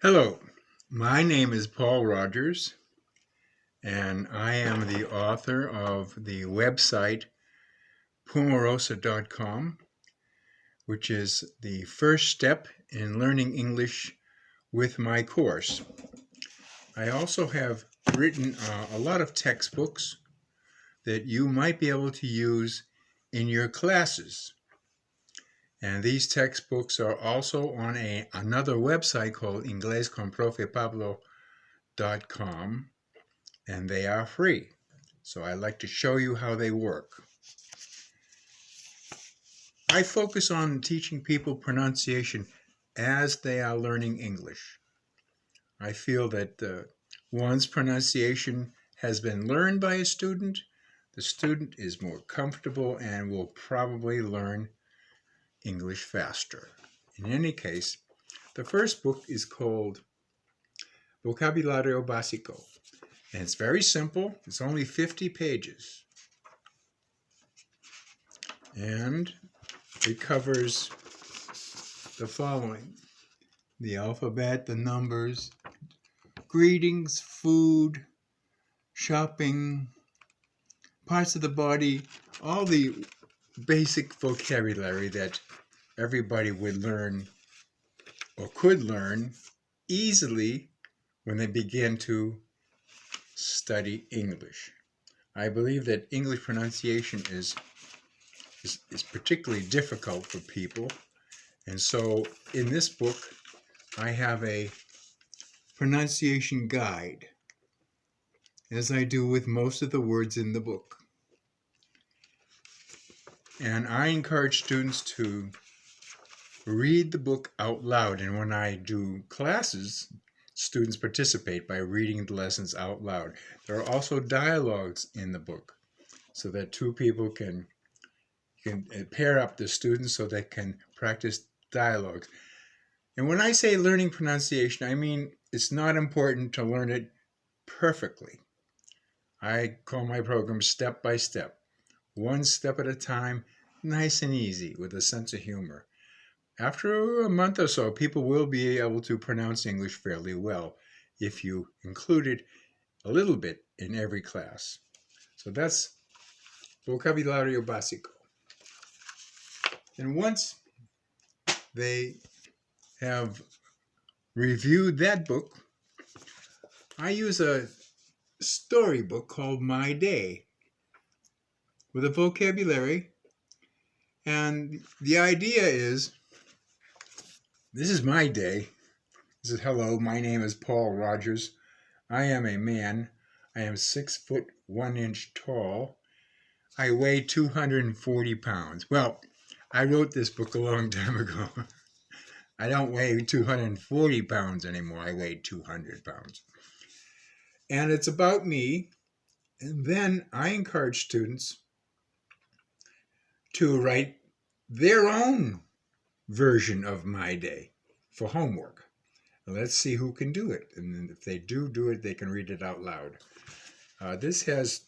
Hello, my name is Paul Rogers, and I am the author of the website Pumarosa.com, which is the first step in learning English with my course. I also have written a lot of textbooks that you might be able to use in your classes. And these textbooks are also on another website called inglesconprofepablo.com, and they are free. So I'd like to show you how they work. I focus on teaching people pronunciation as they are learning English. I feel that once pronunciation has been learned by a student, the student is more comfortable and will probably learn English faster. In any case, the first book is called Vocabulario Básico, and it's very simple. It's only 50 pages. And it covers the following: the alphabet, the numbers, greetings, food, shopping, parts of the body, all the basic vocabulary that everybody would learn or could learn easily when they begin to study English. I believe that English pronunciation is particularly difficult for people, and so in this book I have a pronunciation guide, as I do with most of the words in the book. And I encourage students to read the book out loud. And when I do classes, students participate by reading the lessons out loud. There are also dialogues in the book so that two people can pair up the students so they can practice dialogues. And when I say learning pronunciation, I mean it's not important to learn it perfectly. I call my program step by step, one step at a time, nice and easy, with a sense of humor. After a month or so, people will be able to pronounce English fairly well if you included a little bit in every class. So that's Vocabulario Básico. And once they have reviewed that book, I use a storybook called My Day with a vocabulary. And the idea is, this is my day. This is hello, my name is Paul Rogers. I am a man. I am 6 foot 1 inch tall. I weigh 240 pounds. Well, I wrote this book a long time ago. I don't weigh 240 pounds anymore. I weigh 200 pounds. And it's about me. And then I encourage students to write their own version of my day for homework. Let's see who can do it. And if they do it, they can read it out loud. This is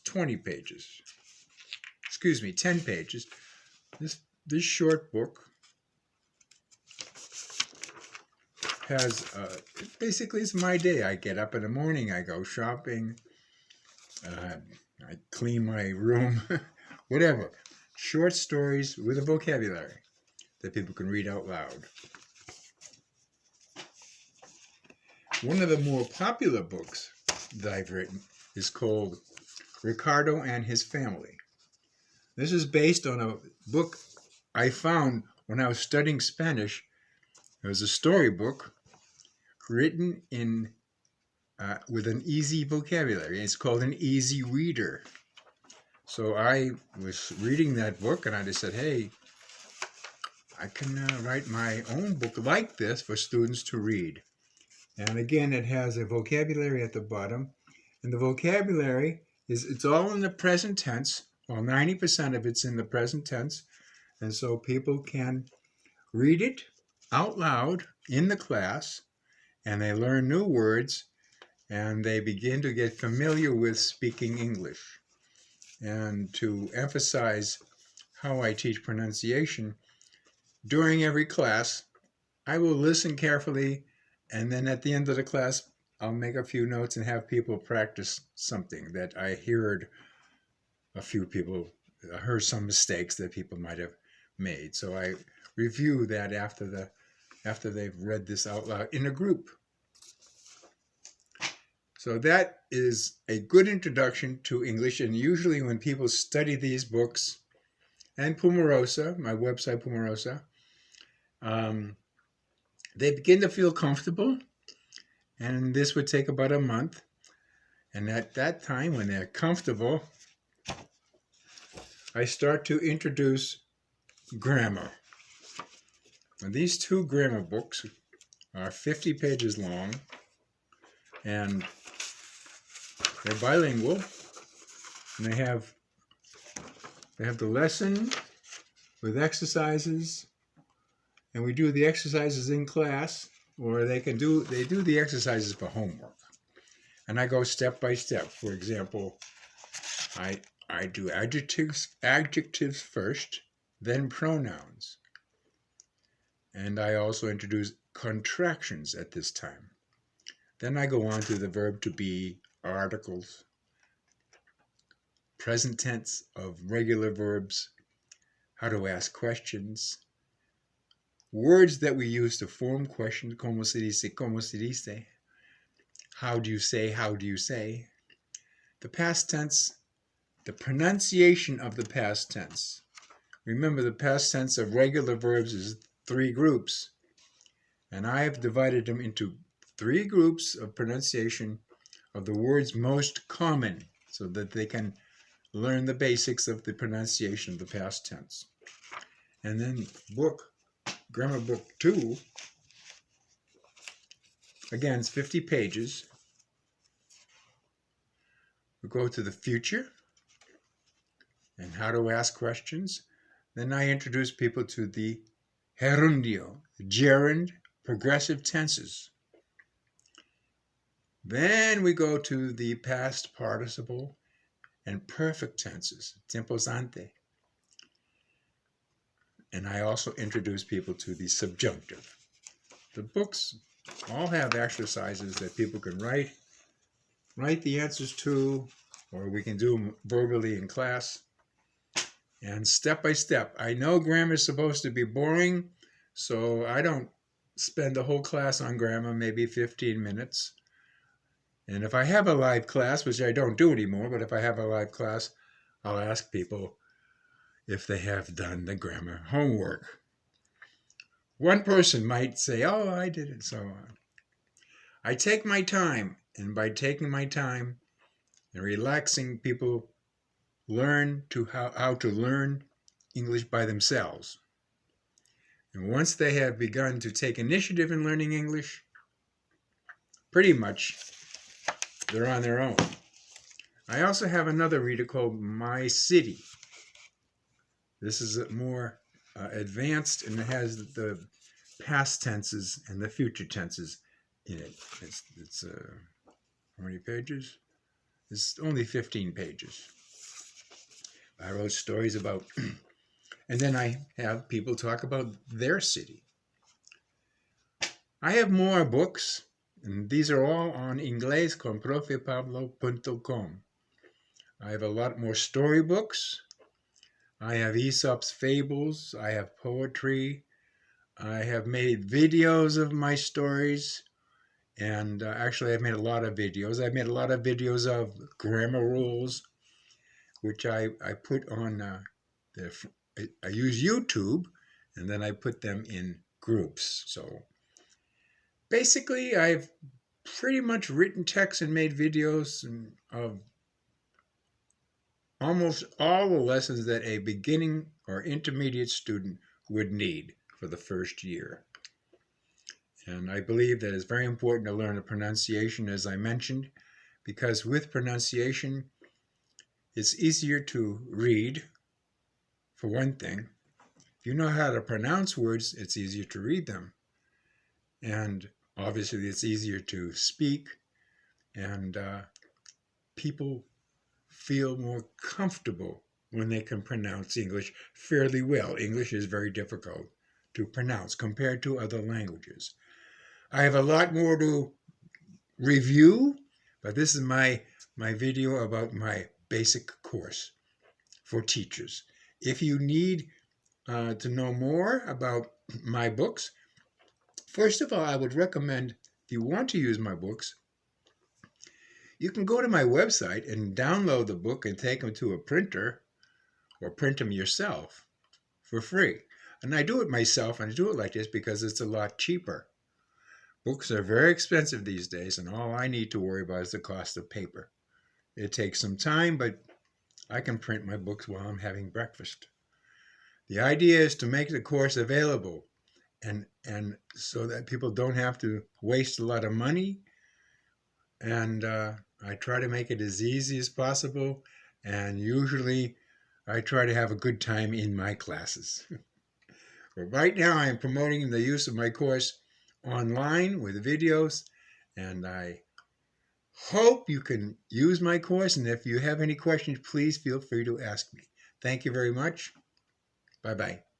20 pages. Excuse me, 10 pages. This short book has, basically it's my day. I get up in the morning, I go shopping, I clean my room, whatever. Short stories with a vocabulary that people can read out loud. One of the more popular books that I've written is called Ricardo and His Family. This is based on a book I found when I was studying Spanish. It was a storybook written in with an easy vocabulary. It's called an easy reader. So I was reading that book and I just said, hey, I can write my own book like this for students to read. And again, it has a vocabulary at the bottom. And the vocabulary it's all in the present tense. Well, 90% of it's in the present tense. And so people can read it out loud in the class, and they learn new words, and they begin to get familiar with speaking English. And to emphasize how I teach pronunciation, during every class, I will listen carefully And then at the end of the class, I'll make a few notes and have people practice something that I heard I heard some mistakes that people might have made. So I review that after they've read this out loud in a group. So that is a good introduction to English. And usually when people study these books, and Pumarosa, my website Pumarosa, they begin to feel comfortable. And this would take about a month. And at that time, when they're comfortable, I start to introduce grammar. And these two grammar books are 50 pages long, and they're bilingual. And they have the lesson with exercises, and we do the exercises in class, or they do the exercises for homework. And I go step by step. For example, I do adjectives first, then pronouns. And I also introduce contractions at this time. Then I go on to the verb to be, articles, present tense of regular verbs, how to ask questions, words that we use to form questions, como se dice, how do you say, the past tense, the pronunciation of the past tense. Remember, the past tense of regular verbs is 3 groups, and I have divided them into 3 groups of pronunciation of the words most common so that they can learn the basics of the pronunciation of the past tense. And then grammar book 2, again, it's 50 pages. We go to the future and how to ask questions. Then I introduce people to the gerundio, gerund, progressive tenses. Then we go to the past participle and perfect tenses, tempos ante. And I also introduce people to the subjunctive. The books all have exercises that people can write the answers to, or we can do them verbally in class. And step by step. I know grammar is supposed to be boring, so I don't spend the whole class on grammar, maybe 15 minutes. And if I have a live class, which I don't do anymore, but if I have a live class, I'll ask people if they have done the grammar homework. One person might say, oh, I did it, so on. I take my time, and by taking my time and relaxing, people learn how to learn English by themselves. And once they have begun to take initiative in learning English, pretty much they're on their own. I also have another reader called My City. This is more advanced, and it has the past tenses and the future tenses in it. It's how many pages? It's only 15 pages. I wrote stories about, and then I have people talk about their city. I have more books, and these are all on inglesconprofepablo.com. I have a lot more storybooks. I have Aesop's fables. I have poetry. I have made videos of my stories. And actually, I've made a lot of videos. I've made a lot of videos of grammar rules, which I put on, I use YouTube, and then I put them in groups. So basically, I've pretty much written text and made videos of almost all the lessons that a beginning or intermediate student would need for the first year. And I believe that it's very important to learn the pronunciation, as I mentioned, because with pronunciation, it's easier to read, for one thing. If you know how to pronounce words, it's easier to read them. And obviously, it's easier to speak, and people feel more comfortable when they can pronounce English fairly well. English is very difficult to pronounce compared to other languages. I have a lot more to review, but this is my video about my basic course for teachers. If you need to know more about my books, first of all, I would recommend, if you want to use my books, you can go to my website and download the book and take them to a printer or print them yourself for free. And I do it myself, and I do it like this because it's a lot cheaper. Books are very expensive these days, and all I need to worry about is the cost of paper. It takes some time, but I can print my books while I'm having breakfast. The idea is to make the course available and so that people don't have to waste a lot of money. And I try to make it as easy as possible. And usually I try to have a good time in my classes. But right now I'm promoting the use of my course online with videos, and I hope you can use my course. And if you have any questions, please feel free to ask me. Thank you very much. Bye-bye.